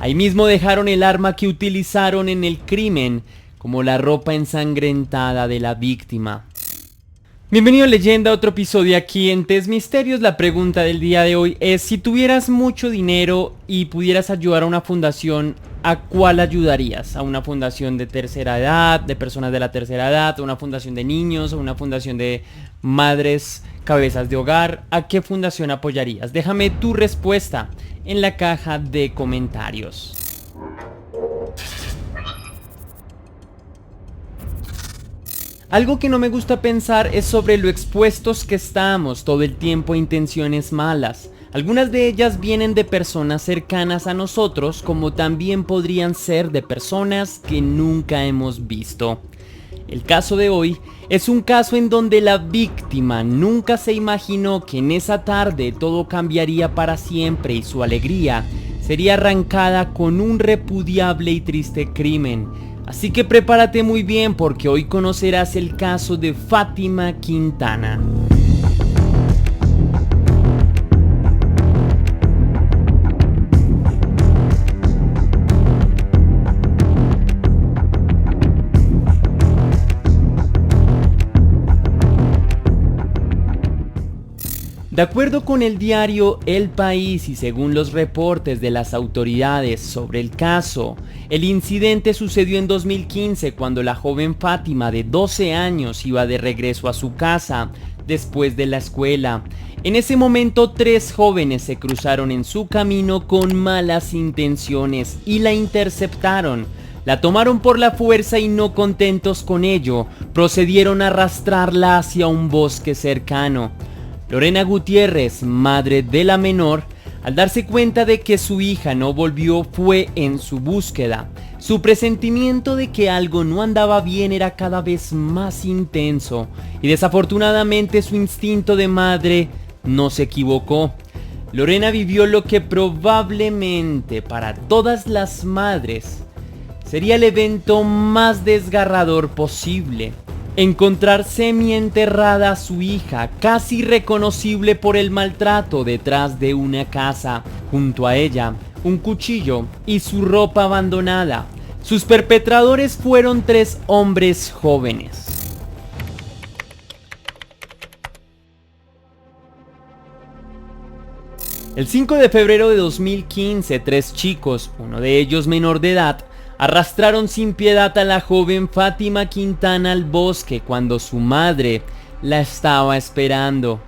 Ahí mismo dejaron el arma que utilizaron en el crimen como la ropa ensangrentada de la víctima. Bienvenido Leyenda a otro episodio aquí en Test Misterios. La pregunta del día de hoy es: si tuvieras mucho dinero y pudieras ayudar a una fundación, ¿a cuál ayudarías? ¿A una fundación de tercera edad, de personas de la tercera edad, a una fundación de niños, a una fundación de madres cabezas de hogar? ¿A qué fundación apoyarías? Déjame tu respuesta en la caja de comentarios. Algo que no me gusta pensar es sobre lo expuestos que estamos todo el tiempo a intenciones malas. Algunas de ellas vienen de personas cercanas a nosotros, como también podrían ser de personas que nunca hemos visto. El caso de hoy es un caso en donde la víctima nunca se imaginó que en esa tarde todo cambiaría para siempre y su alegría sería arrancada con un repudiable y triste crimen. Así que prepárate muy bien porque hoy conocerás el caso de Fátima Quintana. De acuerdo con el diario El País y según los reportes de las autoridades sobre el caso, el incidente sucedió en 2015 cuando la joven Fátima de 12 años iba de regreso a su casa después de la escuela. En ese momento 3 jóvenes se cruzaron en su camino con malas intenciones y la interceptaron. La tomaron por la fuerza y no contentos con ello, procedieron a arrastrarla hacia un bosque cercano. Lorena Gutiérrez, madre de la menor, al darse cuenta de que su hija no volvió, fue en su búsqueda. Su presentimiento de que algo no andaba bien era cada vez más intenso y desafortunadamente su instinto de madre no se equivocó. Lorena vivió lo que probablemente para todas las madres sería el evento más desgarrador posible. Encontrar semienterrada a su hija, casi irreconocible por el maltrato, detrás de una casa. Junto a ella, un cuchillo y su ropa abandonada. Sus perpetradores fueron 3 hombres jóvenes. El 5 de febrero de 2015, 3 chicos, uno de ellos menor de edad, arrastraron sin piedad a la joven Fátima Quintana al bosque cuando su madre la estaba esperando.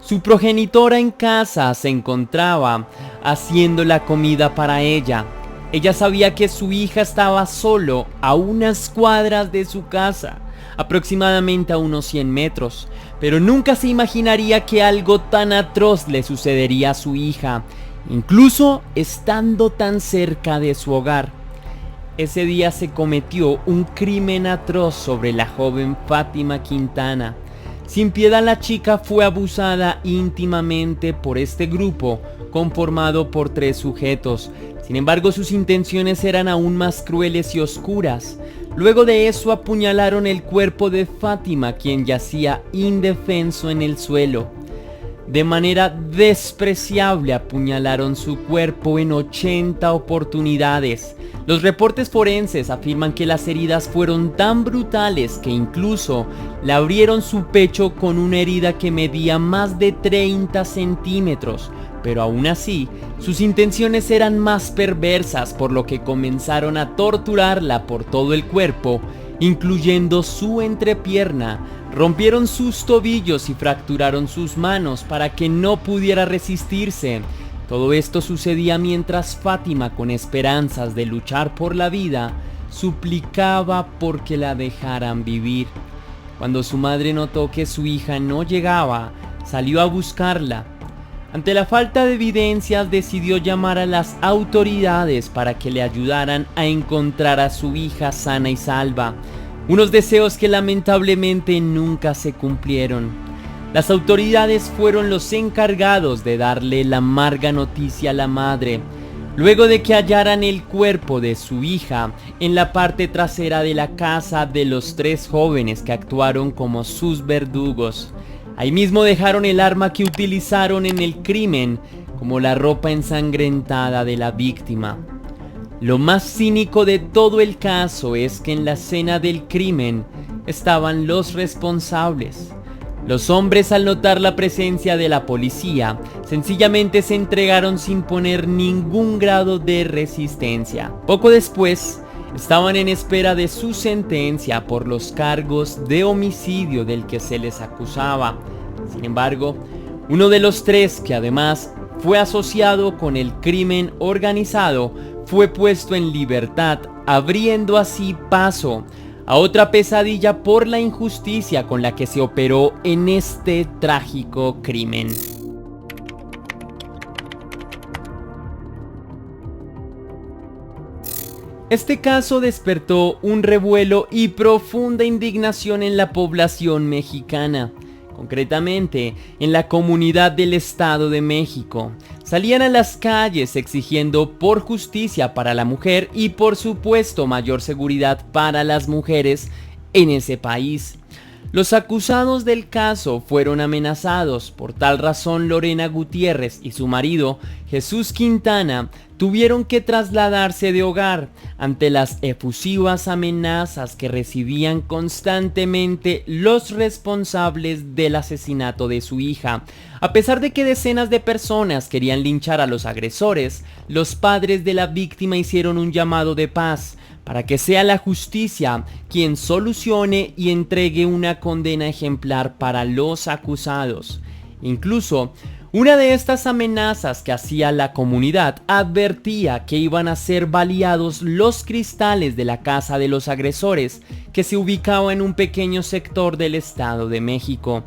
Su progenitora en casa se encontraba haciendo la comida para ella. Ella sabía que su hija estaba solo a unas cuadras de su casa, aproximadamente a unos 100 metros, pero nunca se imaginaría que algo tan atroz le sucedería a su hija, incluso estando tan cerca de su hogar. Ese día se cometió un crimen atroz sobre la joven Fátima Quintana. Sin piedad la chica fue abusada íntimamente por este grupo conformado por 3 sujetos. Sin embargo, sus intenciones eran aún más crueles y oscuras. Luego de eso apuñalaron el cuerpo de Fátima, quien yacía indefenso en el suelo. De manera despreciable apuñalaron su cuerpo en 80 oportunidades. Los reportes forenses afirman que las heridas fueron tan brutales que incluso le abrieron su pecho con una herida que medía más de 30 centímetros. Pero aún así, sus intenciones eran más perversas, por lo que comenzaron a torturarla por todo el cuerpo, incluyendo su entrepierna. Rompieron sus tobillos y fracturaron sus manos para que no pudiera resistirse. Todo esto sucedía mientras Fátima, con esperanzas de luchar por la vida, suplicaba porque la dejaran vivir. Cuando su madre notó que su hija no llegaba, salió a buscarla. Ante la falta de evidencias, decidió llamar a las autoridades para que le ayudaran a encontrar a su hija sana y salva. Unos deseos que lamentablemente nunca se cumplieron. Las autoridades fueron los encargados de darle la amarga noticia a la madre. Luego de que hallaran el cuerpo de su hija en la parte trasera de la casa de los 3 jóvenes que actuaron como sus verdugos. Ahí mismo dejaron el arma que utilizaron en el crimen como la ropa ensangrentada de la víctima. Lo más cínico de todo el caso es que en la escena del crimen estaban los responsables. Los hombres, al notar la presencia de la policía, sencillamente se entregaron sin poner ningún grado de resistencia. Poco después, estaban en espera de su sentencia por los cargos de homicidio del que se les acusaba. Sin embargo, uno de los tres, que además fue asociado con el crimen organizado, fue puesto en libertad, abriendo así paso a otra pesadilla por la injusticia con la que se operó en este trágico crimen. Este caso despertó un revuelo y profunda indignación en la población mexicana, concretamente en la comunidad del Estado de México. Salían a las calles exigiendo por justicia para la mujer y por supuesto mayor seguridad para las mujeres en ese país. Los acusados del caso fueron amenazados. Por tal razón, Lorena Gutiérrez y su marido, Jesús Quintana, tuvieron que trasladarse de hogar ante las efusivas amenazas que recibían constantemente los responsables del asesinato de su hija. A pesar de que decenas de personas querían linchar a los agresores, los padres de la víctima hicieron un llamado de paz para que sea la justicia quien solucione y entregue una condena ejemplar para los acusados. Incluso, una de estas amenazas que hacía la comunidad advertía que iban a ser baleados los cristales de la casa de los agresores, que se ubicaba en un pequeño sector del Estado de México.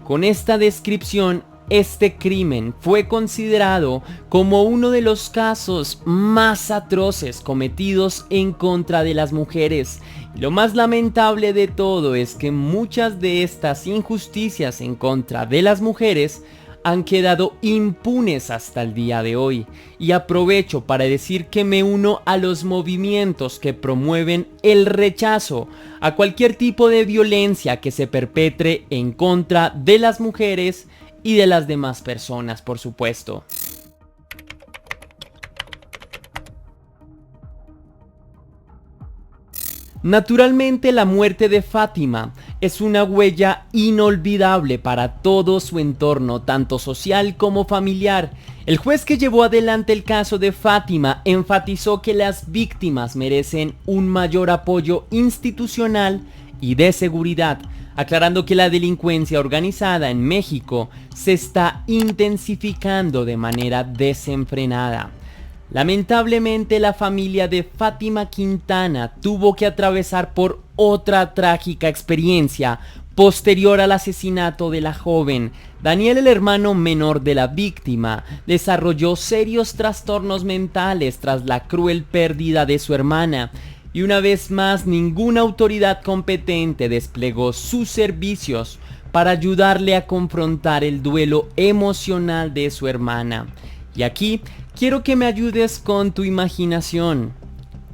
Con esta descripción, este crimen fue considerado como uno de los casos más atroces cometidos en contra de las mujeres. Y lo más lamentable de todo es que muchas de estas injusticias en contra de las mujeres han quedado impunes hasta el día de hoy. Y aprovecho para decir que me uno a los movimientos que promueven el rechazo a cualquier tipo de violencia que se perpetre en contra de las mujeres y de las demás personas, por supuesto. Naturalmente, la muerte de Fátima es una huella inolvidable para todo su entorno, tanto social como familiar. El juez que llevó adelante el caso de Fátima enfatizó que las víctimas merecen un mayor apoyo institucional y de seguridad, aclarando que la delincuencia organizada en México se está intensificando de manera desenfrenada. Lamentablemente, la familia de Fátima Quintana tuvo que atravesar por otra trágica experiencia posterior al asesinato de la joven. Daniel, el hermano menor de la víctima, desarrolló serios trastornos mentales tras la cruel pérdida de su hermana. Y una vez más, ninguna autoridad competente desplegó sus servicios para ayudarle a confrontar el duelo emocional de su hermana. Y aquí quiero que me ayudes con tu imaginación.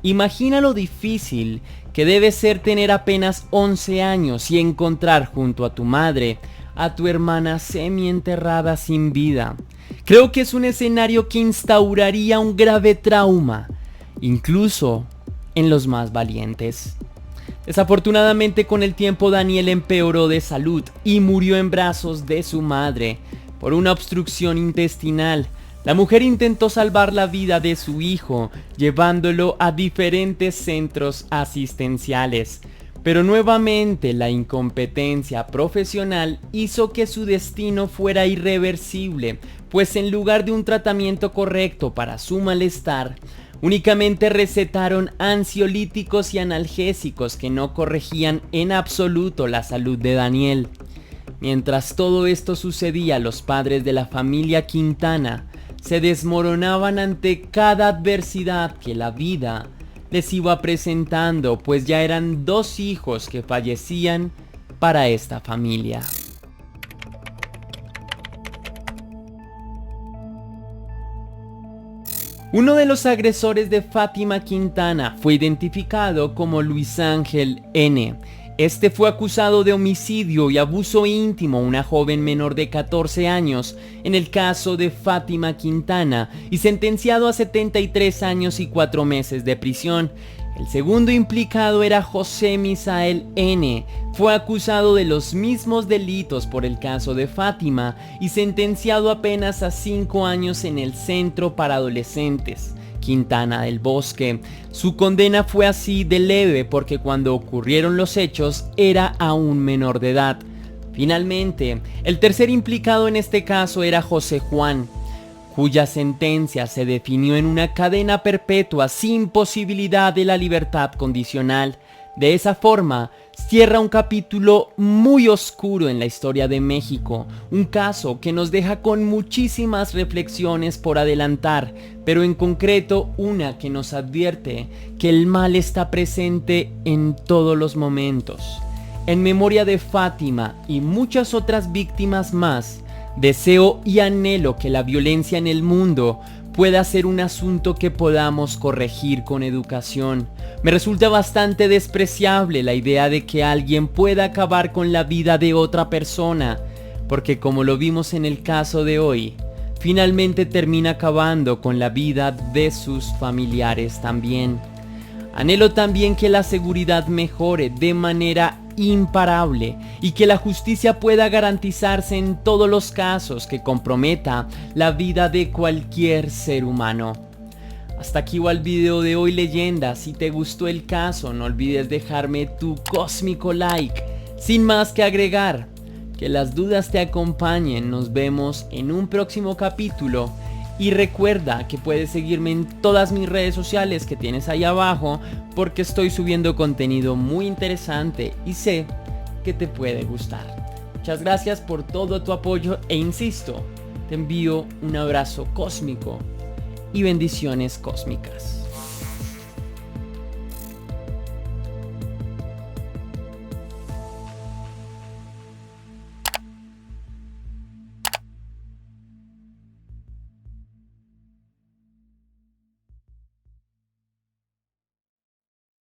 Imagina lo difícil que debe ser tener apenas 11 años y encontrar junto a tu madre a tu hermana semienterrada sin vida. Creo que es un escenario que instauraría un grave trauma, incluso en los más valientes. Desafortunadamente, con el tiempo Daniel empeoró de salud y murió en brazos de su madre por una obstrucción intestinal. La mujer intentó salvar la vida de su hijo llevándolo a diferentes centros asistenciales, pero nuevamente la incompetencia profesional hizo que su destino fuera irreversible, pues en lugar de un tratamiento correcto para su malestar, únicamente recetaron ansiolíticos y analgésicos que no corregían en absoluto la salud de Daniel. Mientras todo esto sucedía, los padres de la familia Quintana se desmoronaban ante cada adversidad que la vida les iba presentando, pues ya eran 2 hijos que fallecían para esta familia. Uno de los agresores de Fátima Quintana fue identificado como Luis Ángel N. Este fue acusado de homicidio y abuso íntimo a una joven menor de 14 años en el caso de Fátima Quintana y sentenciado a 73 años y 4 meses de prisión. El segundo implicado era José Misael N. Fue acusado de los mismos delitos por el caso de Fátima y sentenciado apenas a 5 años en el centro para adolescentes Quintana del Bosque. Su condena fue así de leve porque cuando ocurrieron los hechos era aún menor de edad. Finalmente, el tercer implicado en este caso era José Juan, cuya sentencia se definió en una cadena perpetua sin posibilidad de la libertad condicional. De esa forma, cierra un capítulo muy oscuro en la historia de México, un caso que nos deja con muchísimas reflexiones por adelantar, pero en concreto una que nos advierte que el mal está presente en todos los momentos. En memoria de Fátima y muchas otras víctimas más, deseo y anhelo que la violencia en el mundo pueda ser un asunto que podamos corregir con educación. Me resulta bastante despreciable la idea de que alguien pueda acabar con la vida de otra persona, porque como lo vimos en el caso de hoy, finalmente termina acabando con la vida de sus familiares también. Anhelo también que la seguridad mejore de manera imparable y que la justicia pueda garantizarse en todos los casos que comprometa la vida de cualquier ser humano. Hasta aquí va el video de hoy, leyenda. Si te gustó el caso, no olvides dejarme tu cósmico like. Sin más que agregar, que las dudas te acompañen. Nos vemos en un próximo capítulo. Y recuerda que puedes seguirme en todas mis redes sociales que tienes ahí abajo, porque estoy subiendo contenido muy interesante y sé que te puede gustar. Muchas gracias por todo tu apoyo e insisto, te envío un abrazo cósmico y bendiciones cósmicas.